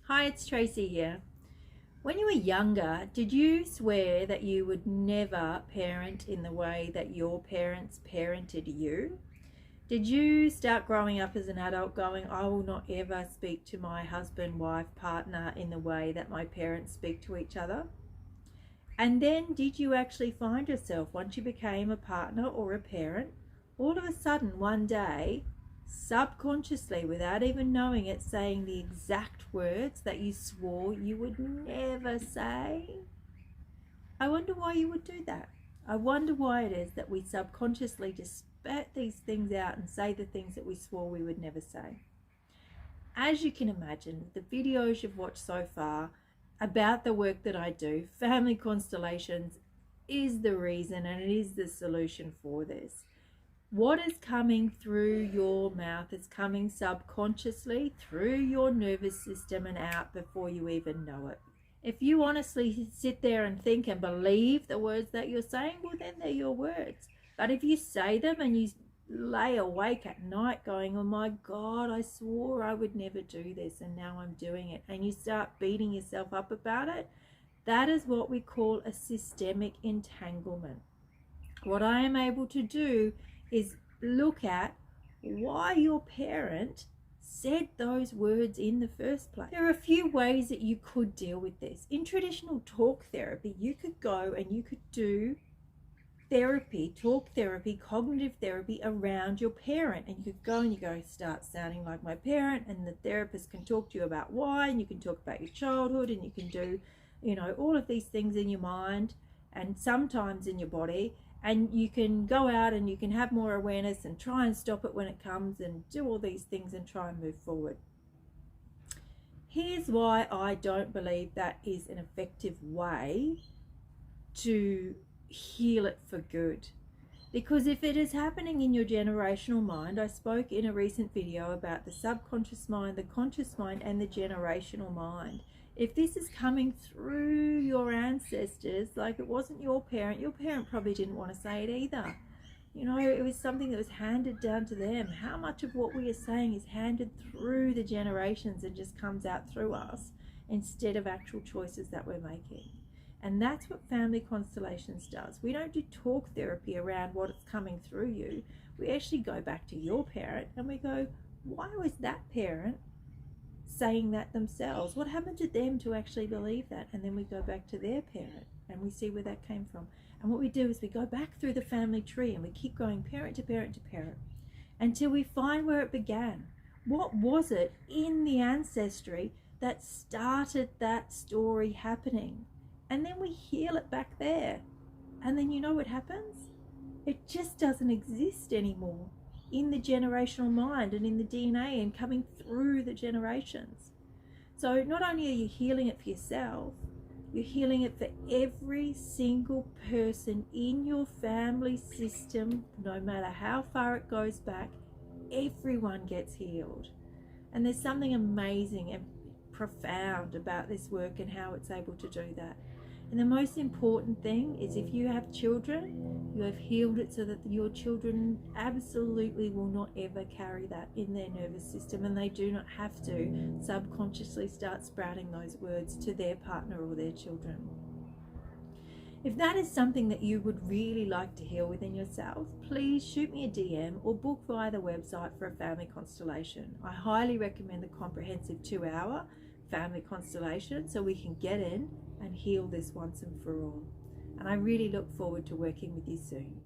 Hi, it's Tracy here. When you were younger, did you swear that you would never parent in the way that your parents parented you? Did you start growing up as an adult going, I will not ever speak to my husband, wife, partner in the way that my parents speak to each other? And then did you actually find yourself, once you became a partner or a parent, all of a sudden one day, subconsciously, without even knowing it, saying the exact words that you swore you would never say? I wonder why you would do that. I wonder why it is that we subconsciously just spat these things out and say the things that we swore we would never say. As you can imagine, the videos you've watched so far about the work that I do, family constellations is the reason and it is the solution for this. What is coming through your mouth is coming subconsciously through your nervous system and out before you even know it. If you honestly sit there and think and believe the words that you're saying, well, then they're your words. But if you say them and you lay awake at night going, oh my God, I swore I would never do this and now I'm doing it, and you start beating yourself up about it, that is what we call a systemic entanglement. What I am able to do is look at why your parent said those words in the first place. There are a few ways that you could deal with this. In traditional talk therapy, you could go and you could do therapy, talk therapy, cognitive therapy around your parent, and you could go and you go, start sounding like my parent, and the therapist can talk to you about why, and you can talk about your childhood, and you can do, all of these things in your mind and sometimes in your body, and you can go out and you can have more awareness and try and stop it when it comes and do all these things and try and move forward. Here's why I don't believe that is an effective way to heal it for good. Because if it is happening in your generational mind, I spoke in a recent video about the subconscious mind, the conscious mind, and the generational mind. If this is coming through your ancestors, like it wasn't your parent probably didn't want to say it either. It was something that was handed down to them. How much of what we are saying is handed through the generations and just comes out through us instead of actual choices that we're making? And that's what family constellations does. We don't do talk therapy around what is coming through you. We actually go back to your parent and we go, why was that parent saying that themselves? What happened to them to actually believe that? And then we go back to their parent and we see where that came from. And what we do is we go back through the family tree and we keep going parent to parent to parent until we find where it began. What was it in the ancestry that started that story happening? And then we heal it back there. And then you know what happens? It just doesn't exist anymore in the generational mind and in the DNA and coming through the generations. So not only are you healing it for yourself, you're healing it for every single person in your family system, no matter how far it goes back. Everyone gets healed. And there's something amazing and profound about this work and how it's able to do that. And the most important thing is, if you have children, you have healed it so that your children absolutely will not ever carry that in their nervous system, and they do not have to subconsciously start sprouting those words to their partner or their children. If that is something that you would really like to heal within yourself, please shoot me a DM or book via the website for a family constellation. I highly recommend the comprehensive 2-hour family constellation so we can get in and heal this once and for all. And I really look forward to working with you soon.